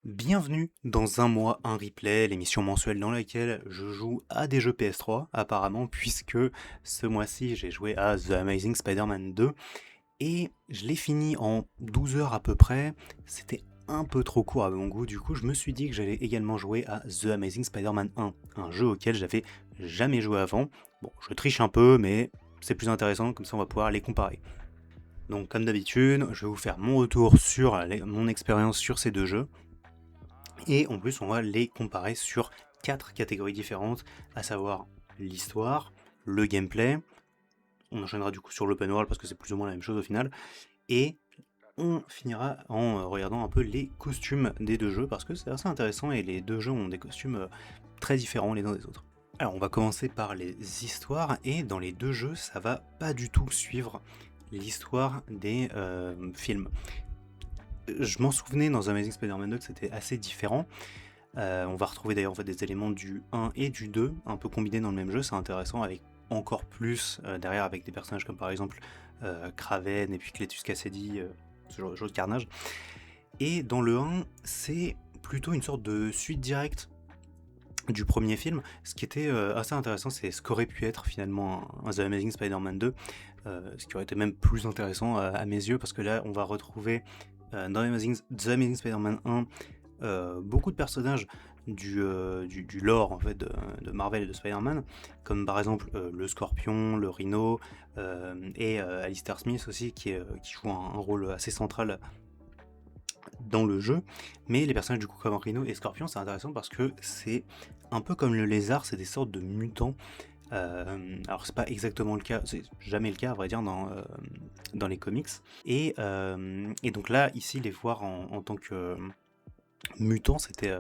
Bienvenue dans un mois, un replay, l'émission mensuelle dans laquelle je joue à des jeux PS3, apparemment, puisque ce mois-ci j'ai joué à The Amazing Spider-Man 2, et je l'ai fini en 12 heures à peu près. C'était un peu trop court à mon goût, du coup je me suis dit que j'allais également jouer à The Amazing Spider-Man 1, un jeu auquel j'avais jamais joué avant. Bon, je triche un peu, mais c'est plus intéressant, comme ça on va pouvoir les comparer. Donc comme d'habitude, je vais vous faire mon retour sur mon expérience sur ces deux jeux. Et en plus, on va les comparer sur 4 catégories différentes, à savoir l'histoire, le gameplay, on enchaînera du coup sur l'open world parce que c'est plus ou moins la même chose au final, et on finira en regardant un peu les costumes des deux jeux parce que c'est assez intéressant et les deux jeux ont des costumes très différents les uns des autres. Alors on va commencer par les histoires et dans les deux jeux ça va pas du tout suivre l'histoire des films. Je m'en souvenais dans Amazing Spider-Man 2 que c'était assez différent. On va retrouver d'ailleurs en fait, des éléments du 1 et du 2, un peu combinés dans le même jeu, c'est intéressant, avec encore plus derrière avec des personnages comme par exemple Kraven et puis Cletus Cassidy, ce genre de choses, Carnage. Et dans le 1, c'est plutôt une sorte de suite directe du premier film, ce qui était assez intéressant, c'est ce qu'aurait pu être finalement un The Amazing Spider-Man 2, ce qui aurait été même plus intéressant à mes yeux, parce que là on va retrouver dans The Amazing Spider-Man 1 beaucoup de personnages du lore en fait, de Marvel et de Spider-Man, comme par exemple le Scorpion, le Rhino, et Alistair Smith aussi, qui joue un rôle assez central dans le jeu. Mais les personnages du coup comme Rhino et Scorpion, c'est intéressant parce que c'est un peu comme le lézard, c'est des sortes de mutants. Alors c'est pas exactement le cas, c'est jamais le cas à vrai dire dans les comics. Et donc là, ici, les voir en tant que mutants, c'était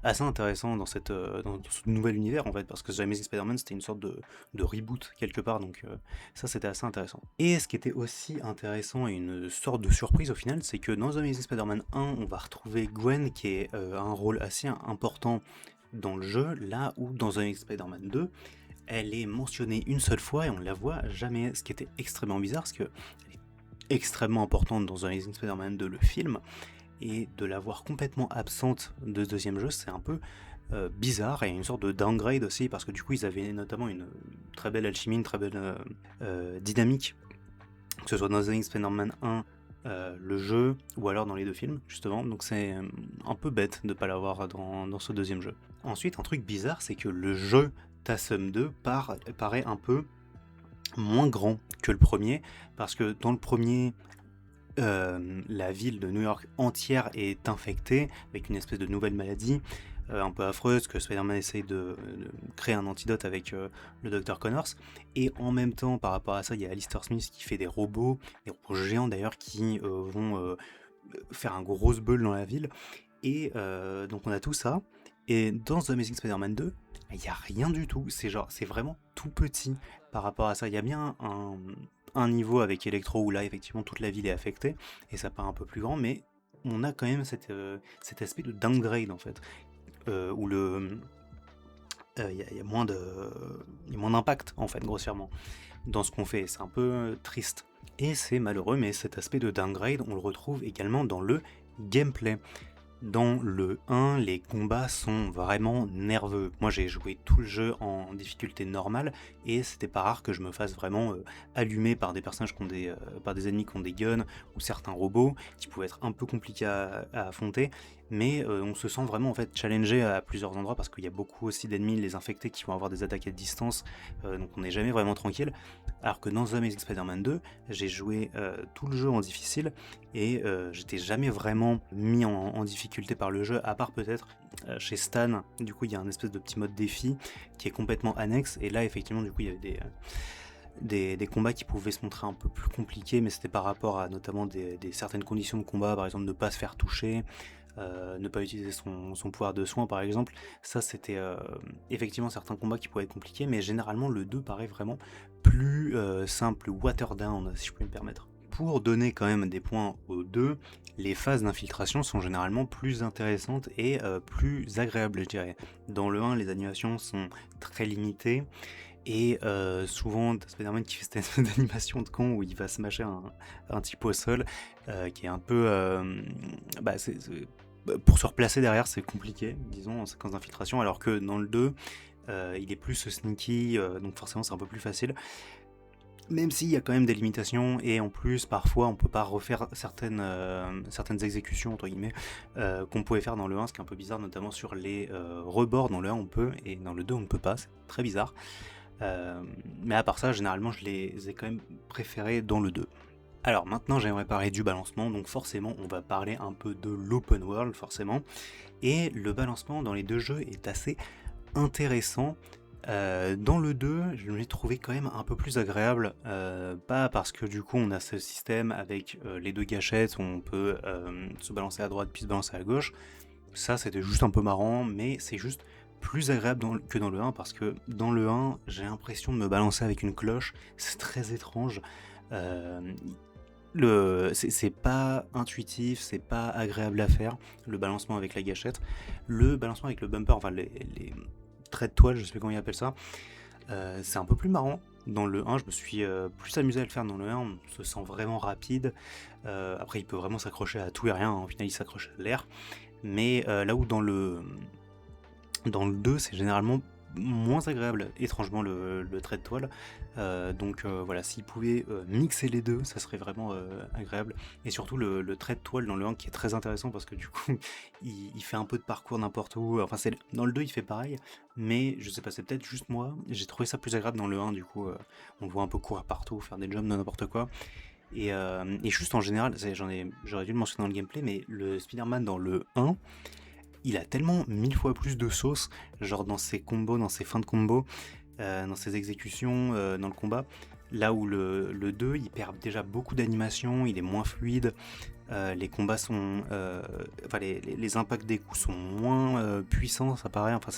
assez intéressant dans ce nouvel univers en fait, parce que The Amazing Spider-Man c'était une sorte de reboot quelque part, donc ça c'était assez intéressant. Et ce qui était aussi intéressant et une sorte de surprise au final, c'est que dans The Amazing Spider-Man 1, on va retrouver Gwen qui est un rôle assez important dans le jeu, là où dans The Amazing Spider-Man 2, elle est mentionnée une seule fois et on la voit jamais, ce qui était extrêmement bizarre, parce qu'elle est extrêmement importante dans The Amazing Spider-Man 2, le film, et de la voir complètement absente de ce deuxième jeu, c'est un peu bizarre, et une sorte de downgrade aussi, parce que du coup ils avaient notamment une très belle alchimie, une très belle dynamique, que ce soit dans The Amazing Spider-Man 1, le jeu, ou alors dans les deux films, justement, donc c'est un peu bête de ne pas l'avoir dans ce deuxième jeu. Ensuite, un truc bizarre, c'est que le jeu TASUM 2 paraît un peu moins grand que le premier, parce que dans le premier, la ville de New York entière est infectée avec une espèce de nouvelle maladie un peu affreuse que Spider-Man essaye de créer un antidote avec le Dr Connors. Et en même temps, par rapport à ça, il y a Alistair Smith qui fait des robots géants d'ailleurs, qui vont faire un gros bull dans la ville. Et donc on a tout ça. Et dans The Amazing Spider-Man 2, il n'y a rien du tout. C'est vraiment tout petit par rapport à ça. Il y a bien un niveau avec Electro où là, effectivement, toute la ville est affectée et ça paraît un peu plus grand, mais on a quand même cet aspect de downgrade en fait, où il y a moins d'impact en fait, grossièrement, dans ce qu'on fait. C'est un peu triste. Et c'est malheureux, mais cet aspect de downgrade, on le retrouve également dans le gameplay. Dans le 1, les combats sont vraiment nerveux. Moi j'ai joué tout le jeu en difficulté normale et c'était pas rare que je me fasse vraiment allumer par des personnages par des ennemis qui ont des guns ou certains robots qui pouvaient être un peu compliqués à affronter, mais on se sent vraiment en fait challengé à plusieurs endroits parce qu'il y a beaucoup aussi d'ennemis, les infectés, qui vont avoir des attaques à distance, donc on n'est jamais vraiment tranquille. Alors que dans The Amazing Spider-Man 2, j'ai joué tout le jeu en difficile et j'étais jamais vraiment mis en difficulté par le jeu, à part peut-être chez Stan. Du coup il y a un espèce de petit mode défi qui est complètement annexe, et là effectivement du coup il y avait des combats qui pouvaient se montrer un peu plus compliqués, mais c'était par rapport à notamment des certaines conditions de combat, par exemple ne pas se faire toucher, ne pas utiliser son pouvoir de soin par exemple. Ça c'était effectivement certains combats qui pouvaient être compliqués, mais généralement le 2 paraît vraiment plus simple, water down si je peux me permettre. Pour donner quand même des points aux deux, les phases d'infiltration sont généralement plus intéressantes et plus agréables, je dirais. Dans le 1, les animations sont très limitées, et souvent, t'as Spider-Man qui fait cette espèce d'animation de con où il va smasher un type au sol, qui est un peu... pour se replacer derrière, c'est compliqué, disons, en séquence d'infiltration, alors que dans le 2, il est plus sneaky, donc forcément c'est un peu plus facile. Même s'il y a quand même des limitations, et en plus, parfois, on peut pas refaire certaines exécutions, entre guillemets, qu'on pouvait faire dans le 1, ce qui est un peu bizarre, notamment sur les rebords. Dans le 1, on peut, et dans le 2, on ne peut pas, c'est très bizarre. Mais à part ça, généralement, je les ai quand même préférés dans le 2. Alors maintenant, j'aimerais parler du balancement, donc forcément, on va parler un peu de l'open world, forcément. Et le balancement dans les deux jeux est assez intéressant. Dans le 2, je l'ai trouvé quand même un peu plus agréable, pas parce que du coup on a ce système avec les deux gâchettes où on peut se balancer à droite puis se balancer à gauche. Ça c'était juste un peu marrant, mais c'est juste plus agréable que dans le 1, parce que dans le 1 j'ai l'impression de me balancer avec une cloche, c'est très étrange. Euh, c'est pas intuitif, c'est pas agréable à faire, le balancement avec la gâchette. Le balancement avec le bumper, enfin les traits de toile, je sais plus comment ils appellent ça, c'est un peu plus marrant. Dans le 1, je me suis plus amusé à le faire dans le 1, on se sent vraiment rapide. Après, il peut vraiment s'accrocher à tout et rien, hein. Au final, il s'accroche à l'air. Mais là où dans le 2, c'est généralement moins agréable, étrangement, le trait de toile. Donc voilà, s'ils pouvaient mixer les deux, ça serait vraiment agréable. Et surtout le trait de toile dans le 1 qui est très intéressant, parce que du coup, il fait un peu de parcours n'importe où. Enfin, dans le 2, il fait pareil, mais je sais pas, c'est peut-être juste moi. J'ai trouvé ça plus agréable dans le 1, du coup, on le voit un peu courir partout, faire des jumps de n'importe quoi. Et juste en général, j'aurais dû le mentionner dans le gameplay, mais le Spider-Man dans le 1, il a tellement 1000 fois plus de sauce, genre dans ses combos, dans ses fins de combos, dans ses exécutions, dans le combat. Là où le 2, il perd déjà beaucoup d'animation, il est moins fluide, les combats sont... enfin, les impacts des coups sont moins puissants, ça paraît. Enfin,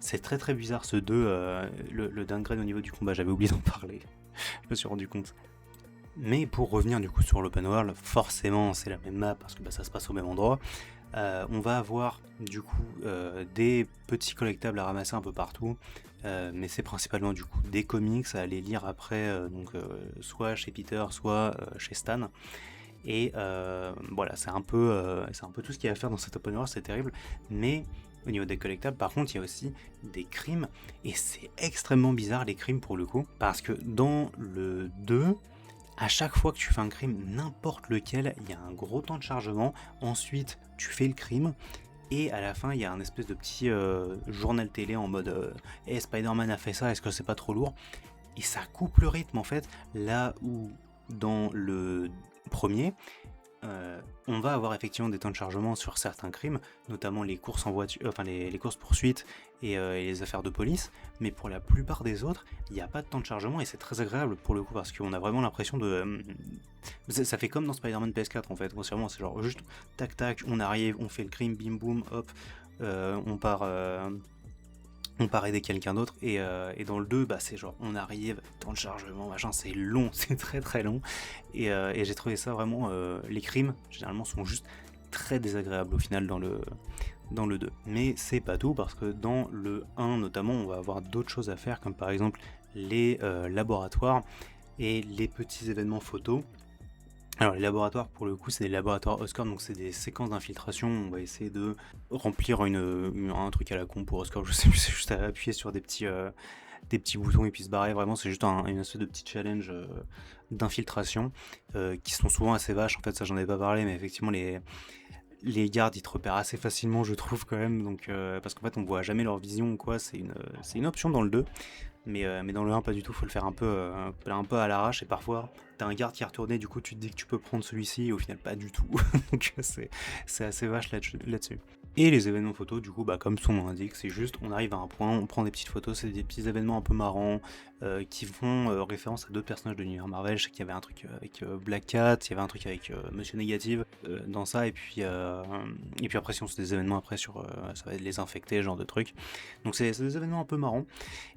c'est très très bizarre ce 2, le downgrade au niveau du combat, j'avais oublié d'en parler, je me suis rendu compte. Mais pour revenir du coup sur l'open world, forcément c'est la même map parce que ça se passe au même endroit. On va avoir du coup des petits collectables à ramasser un peu partout, mais c'est principalement du coup des comics à aller lire après, soit chez Peter, soit chez Stan. Et voilà, c'est un peu tout ce qu'il y a à faire dans cet open world, c'est terrible. Mais au niveau des collectables, par contre, il y a aussi des crimes, et c'est extrêmement bizarre les crimes pour le coup, parce que dans le 2, à chaque fois que tu fais un crime, n'importe lequel, il y a un gros temps de chargement. Ensuite, tu fais le crime. Et à la fin, il y a un espèce de petit journal télé en mode hey, Spider-Man a fait ça, est-ce que c'est pas trop lourd? Et ça coupe le rythme en fait. Là où dans le premier, on va avoir effectivement des temps de chargement sur certains crimes, notamment les courses en voiture, enfin les courses poursuites et les affaires de police, mais pour la plupart des autres, il n'y a pas de temps de chargement, et c'est très agréable pour le coup, parce qu'on a vraiment l'impression de... ça fait comme dans Spider-Man PS4 en fait, grossièrement, c'est genre juste tac tac, on arrive, on fait le crime, bim boum, hop, on part aider quelqu'un d'autre, et dans le 2, c'est genre on arrive, temps de chargement, machin, c'est long, c'est très très long, et j'ai trouvé ça vraiment, les crimes généralement sont juste très désagréables au final dans le 2. Mais c'est pas tout, parce que dans le 1 notamment, on va avoir d'autres choses à faire, comme par exemple les laboratoires et les petits événements photos. Alors les laboratoires, pour le coup, c'est des laboratoires Oscorp, donc c'est des séquences d'infiltration. On va essayer de remplir un truc à la con pour Oscorp, je sais plus, c'est juste à appuyer sur des petits boutons et puis se barrer. Vraiment, c'est juste une espèce de petit challenge d'infiltration, qui sont souvent assez vaches. En fait, ça j'en ai pas parlé, mais effectivement les gardes ils te repèrent assez facilement, je trouve, quand même, donc parce qu'en fait on voit jamais leur vision ou quoi. C'est une option dans le 2, mais dans le 1 pas du tout, faut le faire un peu à l'arrache, et parfois t'as un garde qui est retourné, du coup tu te dis que tu peux prendre celui-ci, et au final pas du tout. Donc c'est assez vache là-dessus. Et les événements photos, du coup, comme son nom l'indique, c'est juste on arrive à un point, on prend des petites photos, c'est des petits événements un peu marrants, qui font référence à d'autres personnages de l'univers Marvel. Je sais qu'il y avait un truc avec Black Cat, il y avait un truc avec Monsieur Négative dans ça, et puis après si on fait des événements après sur ça va être les infectés, ce genre de trucs. Donc c'est des événements un peu marrants.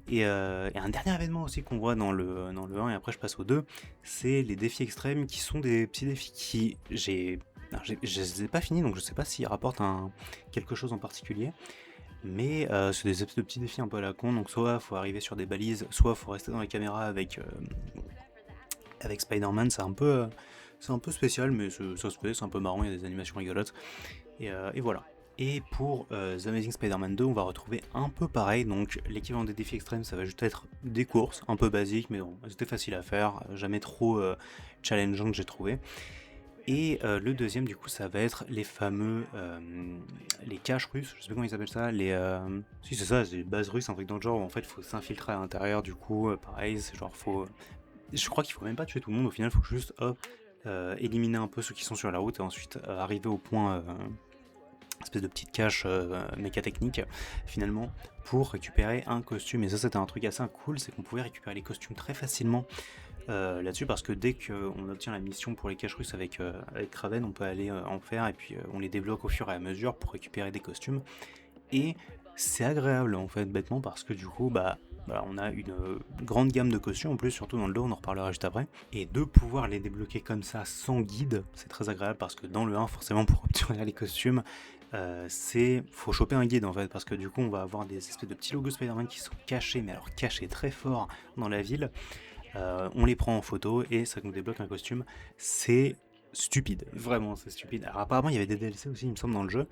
Et un dernier événement aussi qu'on voit dans le 1, et après je passe au 2, c'est les défis extrêmes, qui sont des petits défis qui je les ai pas finis, donc je sais pas s'ils rapportent quelque chose en particulier, mais c'est des espèces de petits défis un peu à la con. Donc soit faut arriver sur des balises, soit faut rester dans la caméra avec Spider-Man. C'est un peu spécial, mais ça se fait, c'est un peu marrant, il y a des animations rigolotes, et voilà. Et pour The Amazing Spider-Man 2, on va retrouver un peu pareil, donc l'équivalent des défis extrêmes, ça va juste être des courses, un peu basiques, mais bon, c'était facile à faire, jamais trop challengeant que j'ai trouvé. Et le deuxième, du coup, ça va être les fameux les caches russes, je sais pas comment ils appellent ça, si c'est ça, c'est les bases russes, un truc dans le genre, où en fait, il faut s'infiltrer à l'intérieur, du coup, pareil, c'est genre, je crois qu'il faut même pas tuer tout le monde, au final, il faut juste, hop, éliminer un peu ceux qui sont sur la route, et ensuite arriver au point, espèce de petite cache mécatechnique, finalement, pour récupérer un costume. Et ça, c'était un truc assez cool, c'est qu'on pouvait récupérer les costumes très facilement, là-dessus, parce que dès qu'on obtient la mission pour les caches russes avec Kraven, on peut aller en faire et puis on les débloque au fur et à mesure pour récupérer des costumes. Et c'est agréable en fait, bêtement, parce que du coup, on a une grande gamme de costumes en plus, surtout dans le 2, on en reparlera juste après. Et de pouvoir les débloquer comme ça sans guide, c'est très agréable parce que dans le 1, forcément, pour obtenir les costumes, faut choper un guide en fait, parce que du coup, on va avoir des espèces de petits logos Spider-Man qui sont cachés, mais alors cachés très fort dans la ville. On les prend en photo et ça nous débloque un costume. C'est stupide, vraiment c'est stupide. Alors apparemment il y avait des DLC aussi, il me semble, dans le jeu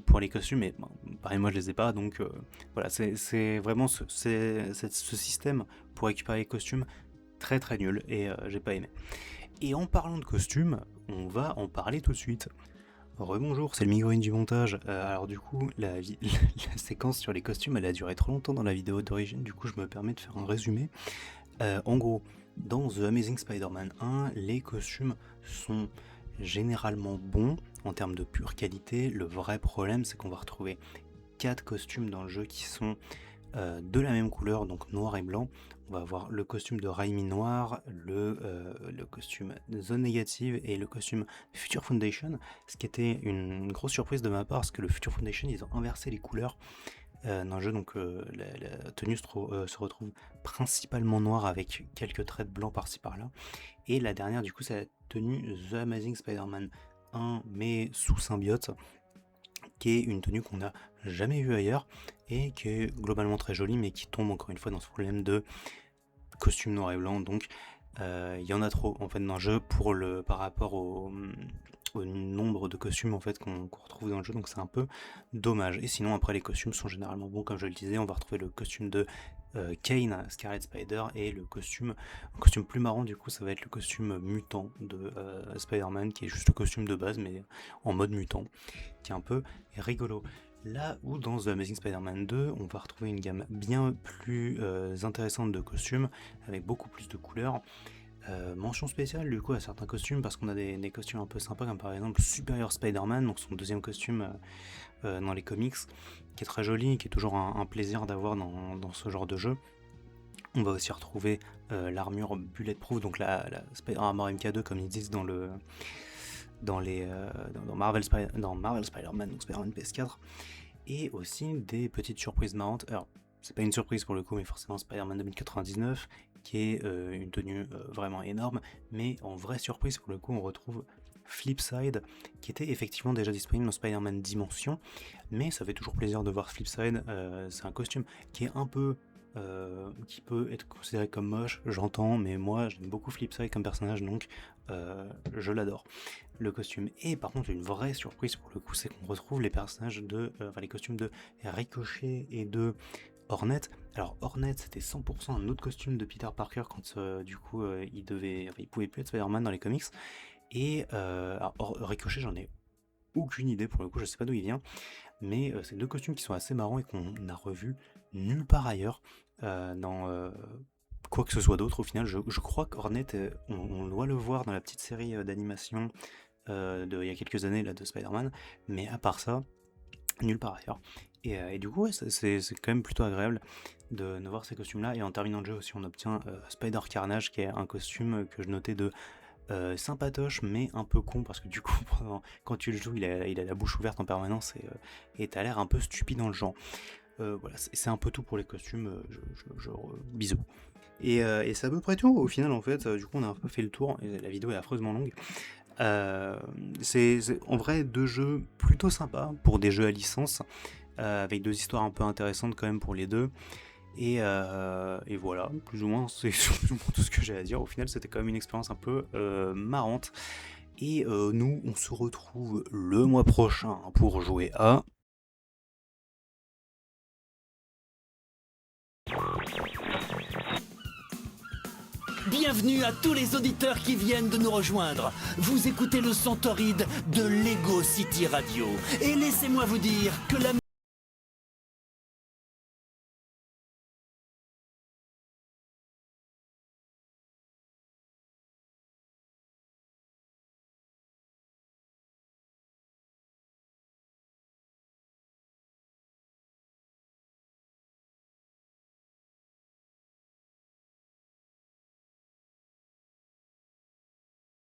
pour les costumes, mais bon, pareil, moi je les ai pas, donc voilà, c'est vraiment ce système pour récupérer les costumes très très nul et j'ai pas aimé. Et en parlant de costumes, on va en parler tout de suite. Rebonjour, c'est le Migraine du montage. Alors du coup, la séquence sur les costumes, elle a duré trop longtemps dans la vidéo d'origine, du coup je me permets de faire un résumé. En gros, dans The Amazing Spider-Man 1, les costumes sont généralement bons en termes de pure qualité. Le vrai problème, c'est qu'on va retrouver 4 costumes dans le jeu qui sont de la même couleur, donc noir et blanc. On va avoir le costume de Raimi noir, le costume de Zone Négative et le costume Future Foundation, ce qui était une grosse surprise de ma part, parce que le Future Foundation, ils ont inversé les couleurs dans le jeu, donc la tenue se retrouve principalement noire avec quelques traits blancs par-ci par-là. Et la dernière, du coup, c'est la tenue The Amazing Spider-Man 1, mais sous symbiote, qui est une tenue qu'on n'a jamais vue ailleurs et qui est globalement très jolie, mais qui tombe encore une fois dans ce problème de costume noir et blanc. Donc il y en a trop en fait dans le jeu par rapport au nombre de costumes en fait qu'on retrouve dans le jeu, donc c'est un peu dommage. Et sinon après les costumes sont généralement bons, comme je le disais. On va retrouver le costume de Kane, Scarlet Spider, et un costume plus marrant du coup, ça va être le costume mutant de Spider-Man, qui est juste le costume de base mais en mode mutant, qui est un peu rigolo. Là où dans The Amazing Spider-Man 2, on va retrouver une gamme bien plus intéressante de costumes, avec beaucoup plus de couleurs. Mention spéciale du coup à certains costumes, parce qu'on a des costumes un peu sympas, comme par exemple Superior Spider-Man, donc son deuxième costume dans les comics, qui est très joli, qui est toujours un plaisir d'avoir dans ce genre de jeu. On va aussi retrouver l'armure Bulletproof, donc la Spider Armor MK2 comme ils disent dans Marvel Spider-Man, donc Spider-Man PS4, et aussi des petites surprises marrantes. Alors, c'est pas une surprise pour le coup, mais forcément Spider-Man 2099, qui est une tenue vraiment énorme, mais en vraie surprise pour le coup, on retrouve Flipside, qui était effectivement déjà disponible dans Spider-Man Dimension, mais ça fait toujours plaisir de voir Flipside. C'est un costume qui est un peu qui peut être considéré comme moche, j'entends, mais moi j'aime beaucoup Flipside comme personnage, donc je l'adore, le costume. Et par contre, une vraie surprise pour le coup, c'est qu'on retrouve les personnages les costumes de Ricochet et de Hornet. Alors Hornet, c'était 100% un autre costume de Peter Parker quand il pouvait plus être Spider-Man dans les comics. Et Ricochet, j'en ai aucune idée pour le coup, je sais pas d'où il vient, mais c'est deux costumes qui sont assez marrants et qu'on a revus nulle part ailleurs dans quoi que ce soit d'autre. Au final, je crois qu'Hornet, on doit le voir dans la petite série d'animation il y a quelques années là, de Spider-Man, mais à part ça, nulle part ailleurs. Et du coup, ouais, c'est quand même plutôt agréable de voir ces costumes-là. Et en terminant le jeu aussi, on obtient Spider Carnage, qui est un costume que je notais de sympatoche, mais un peu con, parce que du coup, quand tu le joues, il a la bouche ouverte en permanence et t'as l'air un peu stupide dans le genre. Voilà, c'est un peu tout pour les costumes. Bisous. Et c'est à peu près tout au final en fait. Du coup, on a un peu fait le tour. Et la vidéo est affreusement longue. C'est en vrai deux jeux plutôt sympas pour des jeux à licence, avec deux histoires un peu intéressantes quand même pour les deux. Et voilà, plus ou moins, c'est plus ou moins tout ce que j'ai à dire. Au final, c'était quand même une expérience un peu marrante. Et nous, on se retrouve le mois prochain pour jouer à... Bienvenue à tous les auditeurs qui viennent de nous rejoindre. Vous écoutez le son torride de Lego City Radio. Et laissez-moi vous dire que la